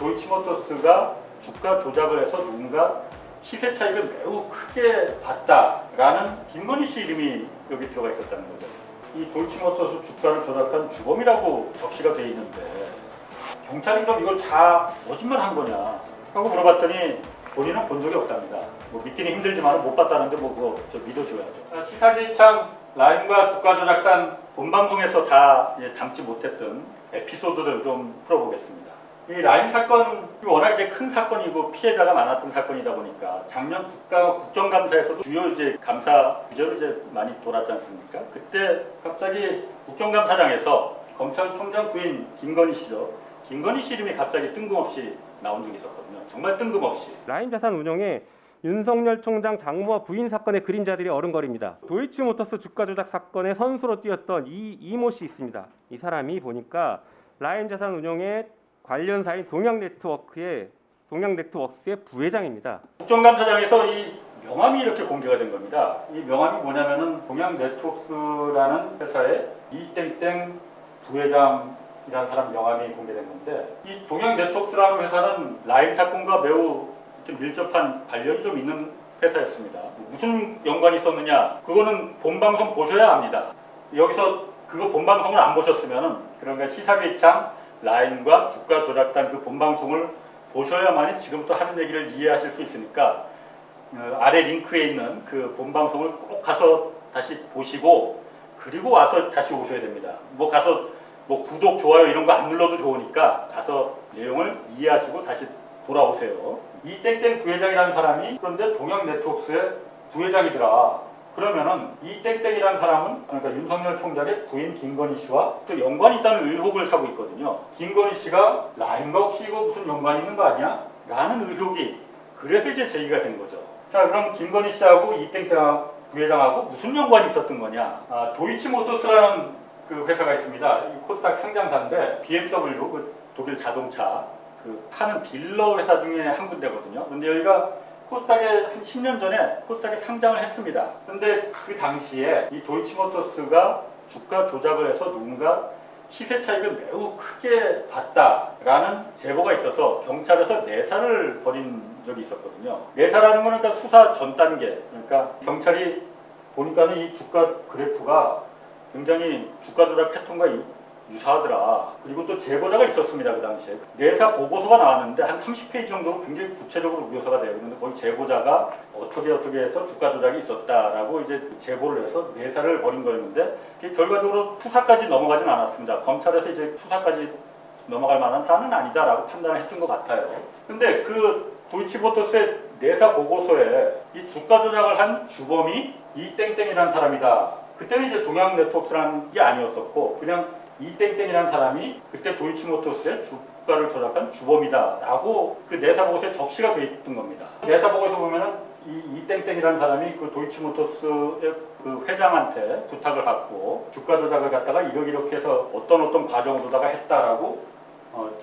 도이치모터스가 주가 조작을 해서 누군가 시세 차익을 매우 크게 봤다라는 김건희 씨 이름이 여기 들어가 있었다는 거죠. 이 도이치모터스 주가를 조작한 주범이라고 적시가 돼 있는데 경찰이 그럼 이걸 다 거짓말한 거냐 하고 물어봤더니 본인은 본 적이 없답니다. 뭐 믿기는 힘들지만 못 봤다는데 뭐 그거 저 믿어줘야죠. 시사기참 라임과 주가 조작단 본방송에서 다 담지 못했던 에피소드를 좀 풀어보겠습니다. 이 라임 사건 워낙 이제 큰 사건이고 피해자가 많았던 사건이다 보니까 작년 국정감사에서도 주요 이제 감사 주제로 이제 많이 돌았지 않습니까? 그때 갑자기 국정감사장에서 검찰총장 부인 김건희 씨죠. 김건희 씨 이름이 갑자기 뜬금없이 나온 적이 있었거든요. 정말 뜬금없이. 라임 자산 운용에 윤석열 총장 장모와 부인 사건의 그림자들이 어른거립니다. 도이치모터스 주가 조작 사건의 선수로 뛰었던 이모 씨 있습니다. 이 사람이 보니까 라임 자산 운용의 관련사인 동양네트워크스의 부회장입니다. 국정감사장에서 이 명함이 이렇게 공개가 된 겁니다. 이 명함이 뭐냐면은 동양네트워크스라는 회사의 이땡땡 부회장이라는 사람 명함이 공개된 건데, 이 동양네트워크스라는 회사는 라임 사건과 매우 밀접한 관련이 좀 있는 회사였습니다. 무슨 연관이 있었느냐? 그거는 본방송 보셔야 합니다. 여기서 그거 본방송을 안 보셨으면은 그러니까 시사기참 라임과 주가 조작단 그 본방송을 보셔야만이 지금부터 하는 얘기를 이해하실 수 있으니까 아래 링크에 있는 그 본방송을 꼭 가서 다시 보시고 그리고 와서 다시 오셔야 됩니다. 뭐 가서 뭐 구독, 좋아요 이런 거 안 눌러도 좋으니까 가서 내용을 이해하시고 다시 돌아오세요. 이땡땡 부회장이라는 사람이 그런데 동양네트워크스의 부회장이더라. 그러면은 이땡땡이라는 사람은 그러니까 윤석열 총장의 부인 김건희 씨와 또 연관이 있다는 의혹을 사고 있거든요. 김건희 씨가 라임과 혹시 이거 무슨 연관이 있는 거 아니야? 라는 의혹이 그래서 이제 제기가 된 거죠. 자, 그럼 김건희 씨하고 이땡땡 부회장하고 무슨 연관이 있었던 거냐? 도이치모터스라는 그 회사가 있습니다. 이 코스닥 상장사인데 BMW 그 독일 자동차 그 파는 딜러 회사 중에 한 군데거든요. 근데 여기가 코스닥에 한 10년 전에 코스닥에 상장을 했습니다. 근데 그 당시에 이 도이치모터스가 주가 조작을 해서 누군가 시세 차익을 매우 크게 봤다라는 제보가 있어서 경찰에서 내사를 벌인 적이 있었거든요. 내사라는 거는 그러니까 수사 전 단계. 그러니까 경찰이 보니까는 이 주가 그래프가 굉장히 주가 조작 패턴과 유사하더라. 그리고 또 제보자가 있었습니다. 그 당시에 내사 보고서가 나왔는데 한 30페이지 정도 굉장히 구체적으로 묘사가 되어 있는데 거기 제보자가 어떻게 해서 주가 조작이 있었다라고 이제 제보를 해서 내사를 벌인 거였는데 결과적으로 수사까지 넘어가진 않았습니다. 검찰에서 이제 수사까지 넘어갈 만한 사안은 아니다라고 판단을 했던 것 같아요. 근데 그 도이치모터스의 내사 보고서에 이 주가 조작을 한 주범이 이땡땡이라는 사람이다. 그때는 이제 동양네트워크스라는 게 아니었었고 그냥 이땡땡이라는 사람이 그때 도이치모터스의 주가를 조작한 주범이다라고 그 내사보고서에 적시가 돼 있던 겁니다. 내사보고서 보면은 이 이땡땡이라는 사람이 그 도이치모터스의 그 회장한테 부탁을 받고 주가 조작을 갖다가 이렇게 해서 어떤 과정으로다가 했다라고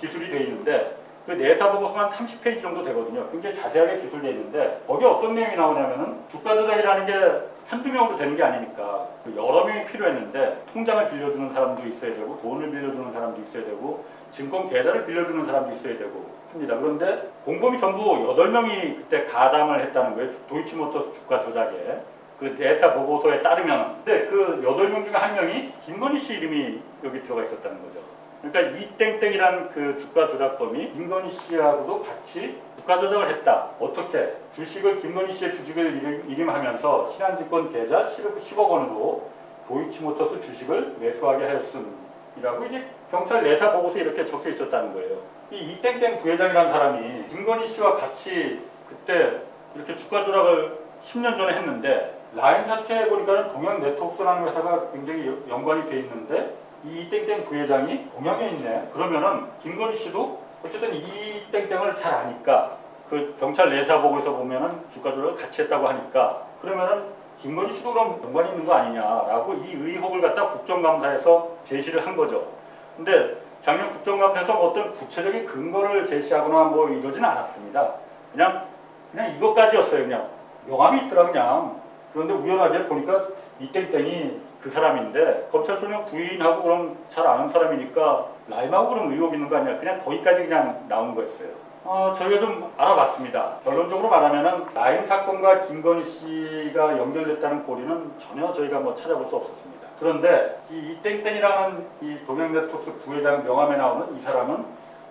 기술이 돼 있는데 그 내사보고서가 한 30페이지 정도 되거든요. 굉장히 자세하게 기술되어 있는데 거기 어떤 내용이 나오냐면은 주가 조작이라는 게 한두 명으로 되는 게 아니니까 여러 명이 필요했는데 통장을 빌려주는 사람도 있어야 되고 돈을 빌려주는 사람도 있어야 되고 증권 계좌를 빌려주는 사람도 있어야 되고 합니다. 그런데 공범이 전부 8명이 그때 가담을 했다는 거예요. 도이치모터스 주가 조작에. 그 내사 보고서에 따르면. 근데 그 8명 중에 한 명이 김건희 씨 이름이 여기 들어가 있었다는 거죠. 그러니까 이땡땡이란 그 주가 조작범이 김건희 씨하고도 같이 주가 조작을 했다. 어떻게? 주식을 김건희 씨의 주식을 이름하면서 신한증권 계좌 10억 원으로 도이치모터스 주식을 매수하게 하였음이라고 이제 경찰 내사 보고서에 이렇게 적혀 있었다는 거예요. 이 이땡땡 부회장이라는 사람이 김건희 씨와 같이 그때 이렇게 주가 조작을 10년 전에 했는데 라임 사태에 보니까는 동양네트워크스라는 회사가 굉장히 연관이 돼 있는데 이 땡땡 부회장이 동양에 있네. 그러면은 김건희 씨도 어쨌든 이 땡땡을 잘 아니까 그 경찰 내사 보고서 보면은 주가 조작을 같이 했다고 하니까 그러면은 김건희 씨도 그럼 연관이 있는 거 아니냐라고 이 의혹을 갖다 국정감사에서 제시를 한 거죠. 근데 작년 국정감사에서 어떤 구체적인 근거를 제시하거나 뭐 이러지는 않았습니다. 그냥 이것까지였어요. 그냥 명함이 있더라 그냥. 그런데 우연하게 보니까 이 땡땡이 그 사람인데 검찰총장 부인하고 그럼 잘 아는 사람이니까 라임하고 그럼 의혹 있는 거 아니야? 그냥 거기까지 그냥 나온 거였어요. 저희가 좀 알아봤습니다. 결론적으로 말하면은 라임 사건과 김건희 씨가 연결됐다는 고리는 전혀 저희가 뭐 찾아볼 수 없었습니다. 그런데 이 땡땡이라는 이 동양네트워크 부회장 명함에 나오는 이 사람은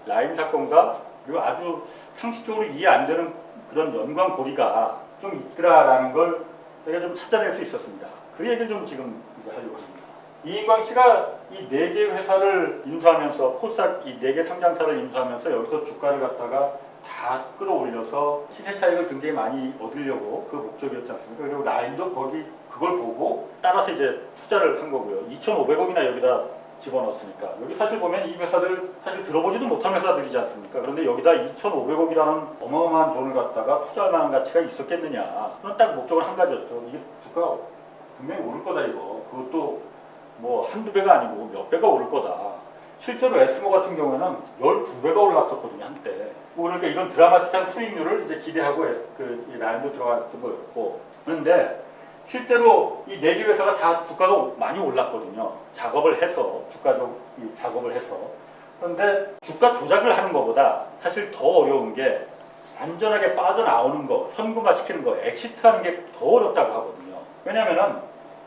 라임 사건과 그리고 아주 상식적으로 이해 안 되는 그런 연관 고리가 좀 있더라라는 걸 저희가 좀 찾아낼 수 있었습니다. 그 얘기를 좀 지금 이제 하려고 합니다. 이인광 씨가 이 4개 회사를 인수하면서 코스닥 이 4개 상장사를 인수하면서 여기서 주가를 갖다가 다 끌어올려서 시세 차익을 굉장히 많이 얻으려고 그 목적이었지 않습니까? 그리고 라임도 거기 그걸 보고 따라서 이제 투자를 한 거고요. 2,500억이나 여기다 집어넣었으니까 여기 사실 보면 이 회사들 사실 들어보지도 못한 회사들이지 않습니까? 그런데 여기다 2,500억이라는 어마어마한 돈을 갖다가 투자할 만한 가치가 있었겠느냐? 그런 딱 목적은 한 가지였죠. 이게 주가가 분명히 오를 거다 이거. 그것도 뭐 한두 배가 아니고 몇 배가 오를 거다. 실제로 에스모 같은 경우에는 12배가 올랐었거든요 한때. 그러니까 이런 드라마틱한 수익률을 이제 기대하고 이 라임도 들어갔던 거였고. 그런데 실제로 이 4개 회사가 다 주가가 많이 올랐거든요. 작업을 해서 작업을 해서. 그런데 주가 조작을 하는 것보다 사실 더 어려운 게 안전하게 빠져나오는 거, 현금화 시키는 거, 엑시트하는 게 더 어렵다고 하거든요. 왜냐면은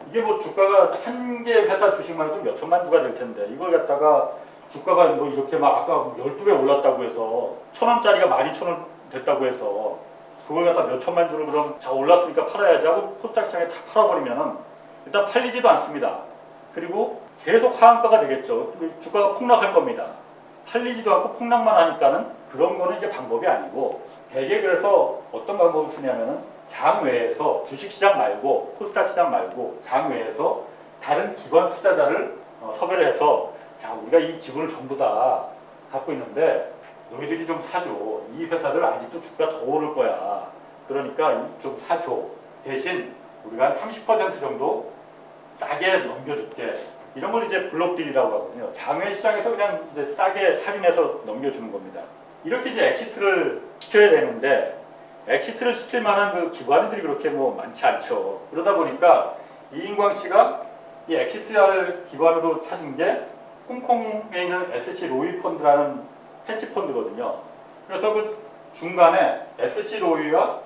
이게 뭐 주가가 한 개 회사 주식만 해도 몇 천만 주가 될 텐데 이걸 갖다가 주가가 뭐 이렇게 막 아까 12배 올랐다고 해서 1,000원짜리가 12,000원 됐다고 해서 그걸 갖다 몇 천만 주를 그럼 자 올랐으니까 팔아야지 하고 코스닥시장에 다 팔아버리면은 일단 팔리지도 않습니다. 그리고 계속 하한가가 되겠죠. 주가가 폭락할 겁니다. 팔리지도 않고 폭락만 하니까는 그런 거는 이제 방법이 아니고 대개 그래서 어떤 방법을 쓰냐면은 장 외에서 주식시장 말고 코스닥 시장 말고 장 외에서 다른 기관 투자자를 섭외를 해서 자 우리가 이 지분을 전부 다 갖고 있는데 너희들이 좀 사줘. 이 회사들 아직도 주가 더 오를 거야. 그러니까 좀 사줘. 대신 우리가 한 30% 정도 싸게 넘겨줄게. 이런 걸 이제 블록딜이라고 하거든요. 장외 시장에서 그냥 이제 싸게 할인해서 넘겨주는 겁니다. 이렇게 이제 엑시트를 시켜야 되는데 엑시트를 시킬 만한 그 기관들이 그렇게 뭐 많지 않죠. 그러다 보니까 이인광 씨가 이 엑시트할 기관으로 찾은 게 홍콩에 있는 SC 로이 펀드라는 헤지 펀드거든요. 그래서 그 중간에 SC 로이와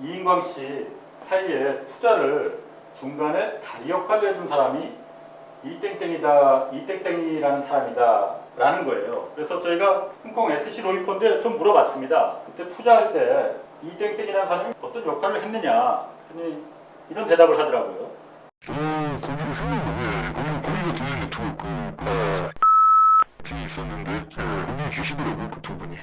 이인광 씨 사이에 투자를 중간에 다리 역할을 해준 사람이 이땡땡이라는 사람이다 라는 거예요. 그래서 저희가 홍콩 SC 로이 펀드에 좀 물어봤습니다. 그때 투자할 때 이땡땡이라는 사람이 어떤 역할을 했느냐 이런 대답을 하더라고요. 거기를 생각나네. 거기가 동양 네트워크 팀이 있었는데 거기 계시더라고요 그 두 분이.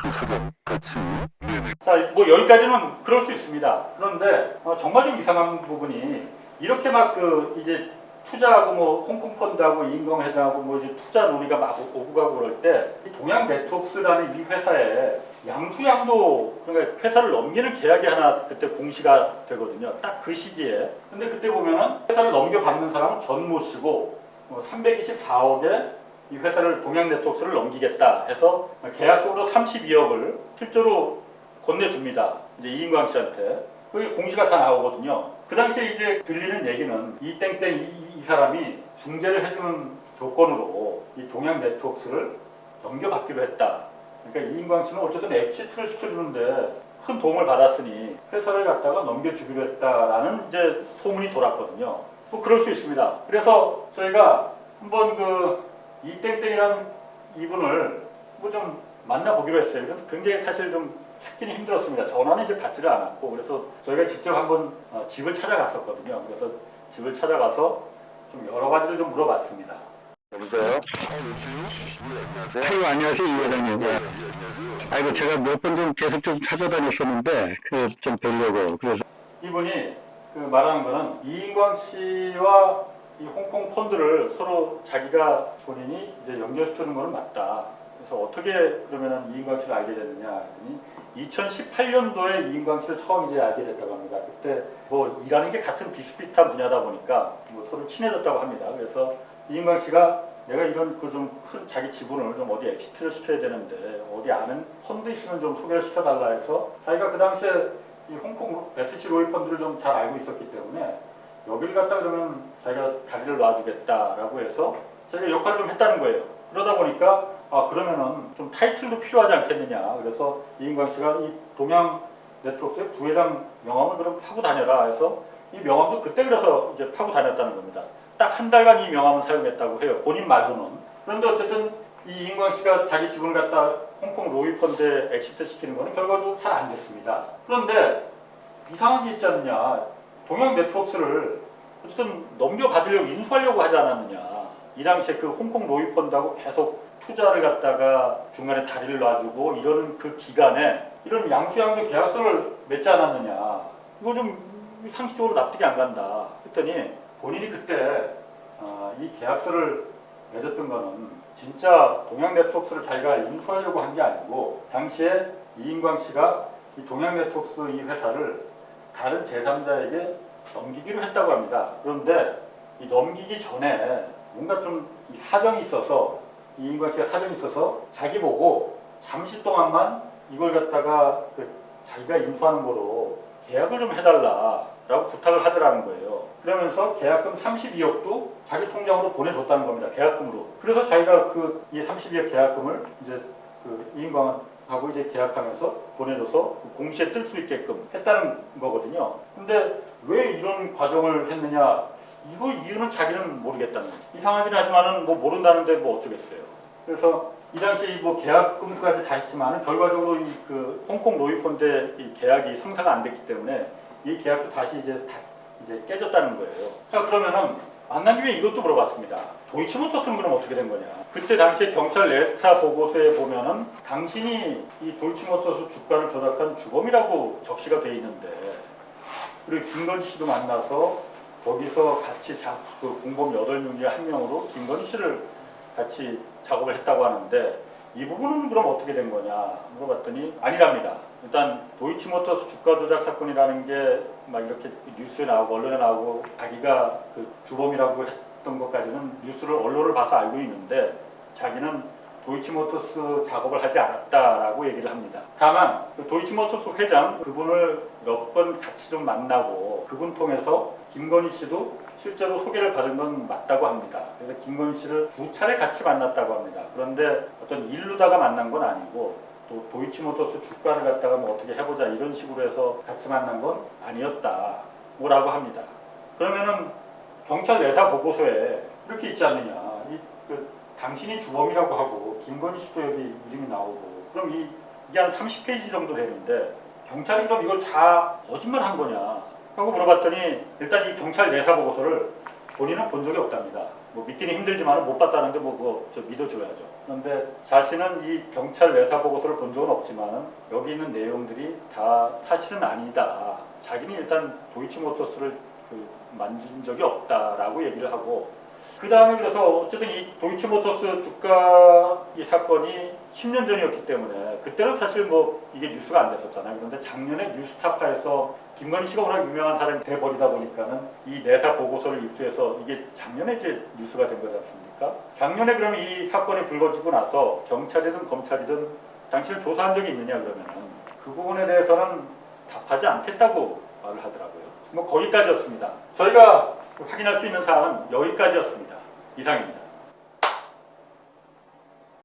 그 사장 같이. 네네. 자, 뭐 여기까지는 그럴 수 있습니다. 그런데 정말 좀 이상한 부분이 이렇게 막 이제 투자하고 뭐 홍콩 펀드하고 이인광 회장하고 뭐 이제 투자 논의가 막 오고 가고 그럴 때 이 동양 네트워크라는 이 회사에 양수양도 그러니까 회사를 넘기는 계약이 하나 그때 공시가 되거든요. 딱 그 시기에. 근데 그때 보면은 회사를 넘겨받는 사람은 전모 씨고 324억에 이 회사를 동양 네트워크를 넘기겠다 해서 계약금으로 32억을 실제로 건네줍니다. 이제 이인광 씨한테. 그게 공시가 다 나오거든요. 그 당시에 이제 들리는 얘기는 이 땡땡 이 사람이 중재를 해주는 조건으로 이 동양 네트워크를 넘겨받기로 했다. 그러니까 이인광 씨는 어쨌든 엑시트를 시켜주는데 큰 도움을 받았으니 회사를 갖다가 넘겨주기로 했다라는 이제 소문이 돌았거든요. 뭐 그럴 수 있습니다. 그래서 저희가 한번 이땡땡이라는 이분을 뭐 좀 만나보기로 했어요. 굉장히 사실 좀 찾기는 힘들었습니다. 전화는 이제 받지를 않았고 그래서 저희가 직접 한번 집을 찾아갔었거든요. 그래서 집을 찾아가서 좀 여러 가지를 좀 물어봤습니다. 여보세요? 안녕하세요. 아이고, 안녕하세요, 이 회장님. 네, 안녕하세요. 아이고, 제가 몇 번 좀 계속 좀 찾아다녔었는데, 좀 뵈려고. 그래서. 이분이 말하는 거는 이인광 씨와 이 홍콩 펀드를 서로 자기가 본인이 이제 연결시켜준 거는 맞다. 그래서 어떻게 그러면은 이인광 씨를 알게 됐느냐 했더니 2018년도에 이인광 씨를 처음 이제 알게 됐다고 합니다. 그때 뭐 일하는 게 같은 비슷비슷한 분야다 보니까 뭐 서로 친해졌다고 합니다. 그래서 이인광 씨가 내가 이런 좀 큰 자기 지분을 좀 어디 엑시트를 시켜야 되는데 어디 아는 펀드 있으면 좀 소개를 시켜달라 해서 자기가 그 당시에 이 홍콩 SC 로이 펀드를 좀 잘 알고 있었기 때문에 여길 갔다 그러면 자기가 다리를 놔주겠다라고 해서 자기가 역할을 좀 했다는 거예요. 그러다 보니까 그러면은 좀 타이틀도 필요하지 않겠느냐. 그래서 이인광 씨가 이 동양 네트워크의 부회장 명함을 그럼 파고 다녀라 해서 이 명함도 그때 그래서 이제 파고 다녔다는 겁니다. 딱 한 달간 이 명함을 사용했다고 해요. 본인 말로는. 그런데 어쨌든 이 이인광 씨가 자기 지분을 갖다 홍콩 로이펀드에 엑시트 시키는 거는 결과적으로 잘 안 됐습니다. 그런데 이상한 게 있지 않느냐. 동양 네트워크를 어쨌든 넘겨받으려고 인수하려고 하지 않았느냐. 이 당시에 그 홍콩 로이펀드하고 계속 투자를 갖다가 중간에 다리를 놔주고 이런 그 기간에 이런 양수양조 계약서를 맺지 않았느냐. 이거 좀 상식적으로 납득이 안 간다. 했더니 본인이 그때 이 계약서를 맺었던 거는 진짜 동양 네트워크를 자기가 인수하려고 한 게 아니고 당시에 이인광 씨가 이 동양 네트워크 이 회사를 다른 제3자에게 넘기기로 했다고 합니다. 그런데 이 넘기기 전에 뭔가 좀 이 사정이 있어서 이인광 씨가 사정이 있어서 자기 보고 잠시 동안만 이걸 갖다가 자기가 인수하는 거로 계약을 좀 해달라라고 부탁을 하더라는 거예요. 그러면서 계약금 32억도 자기 통장으로 보내줬다는 겁니다. 계약금으로. 그래서 자기가 이 32억 계약금을 이제 이인광하고 이제 계약하면서 보내줘서 공시에 뜰 수 있게끔 했다는 거거든요. 근데 왜 이런 과정을 했느냐? 이거 이유는 자기는 모르겠다는 거죠. 이상하긴 하지만은 뭐 모른다는데 뭐 어쩌겠어요. 그래서 이 당시 뭐 계약금까지 다 했지만은 결과적으로 그 홍콩 로이펀드의 이 계약이 성사가 안 됐기 때문에 이 계약도 다시 이제 깨졌다는 거예요. 자, 그러면은 만난 김에 이것도 물어봤습니다. 도이치모터스는 그럼 어떻게 된 거냐? 그때 당시에 경찰 내사 보고서에 보면은 당신이 이 도이치모터스 주가를 조작한 주범이라고 적시가 돼 있는데, 그리고 김건희 씨도 만나서 거기서 같이 그 공범 8명 중에 한 명으로 김건희 씨를 같이 작업을 했다고 하는데 이 부분은 그럼 어떻게 된 거냐 물어봤더니 아니랍니다. 일단 도이치모터스 주가 조작 사건이라는 게 막 이렇게 뉴스에 나오고 언론에 나오고 자기가 그 주범이라고 했던 것까지는 뉴스를 언론을 봐서 알고 있는데 자기는 도이치모터스 작업을 하지 않았다라고 얘기를 합니다. 다만 그 도이치모터스 회장 그분을 몇 번 같이 좀 만나고 그분 통해서 김건희 씨도 실제로 소개를 받은 건 맞다고 합니다. 그래서 김건희 씨를 2차례 같이 만났다고 합니다. 그런데 어떤 일루다가 만난 건 아니고 또 도이치모터스 주가를 갖다가 뭐 어떻게 해보자 이런 식으로 해서 같이 만난 건 아니었다 뭐라고 합니다. 그러면은 경찰 내사 보고서에 이렇게 있지 않느냐. 당신이 주범이라고 하고 김건희 씨도 여기 이름이 나오고 그럼 이게 한 30페이지 정도 되는데 경찰이 그럼 이걸 다 거짓말 한 거냐 하고 물어봤더니 일단 이 경찰 내사 보고서를 본인은 본 적이 없답니다. 뭐 믿기는 힘들지만 못 봤다는데 뭐 그거 저 믿어줘야죠. 그런데 자신은 이 경찰 내사 보고서를 본 적은 없지만 여기 있는 내용들이 다 사실은 아니다. 자기는 일단 도이치모터스를 만진 적이 없다라고 얘기를 하고 그 다음에 그래서 어쨌든 이 도이치모터스 주가 이 사건이 10년 전이었기 때문에 그때는 사실 뭐 이게 뉴스가 안 됐었잖아요. 그런데 작년에 뉴스타파에서 김건희 씨가 워낙 유명한 사람이 돼버리다 보니까는 이 내사 보고서를 입수해서 이게 작년에 이제 뉴스가 된 거지 않습니까? 작년에 그러면 이 사건이 불거지고 나서 경찰이든 검찰이든 당신을 조사한 적이 있느냐 그러면은 그 부분에 대해서는 답하지 않겠다고 말을 하더라고요. 뭐 거기까지였습니다. 저희가 확인할 수 있는 사항은 여기까지였습니다. 이상입니다.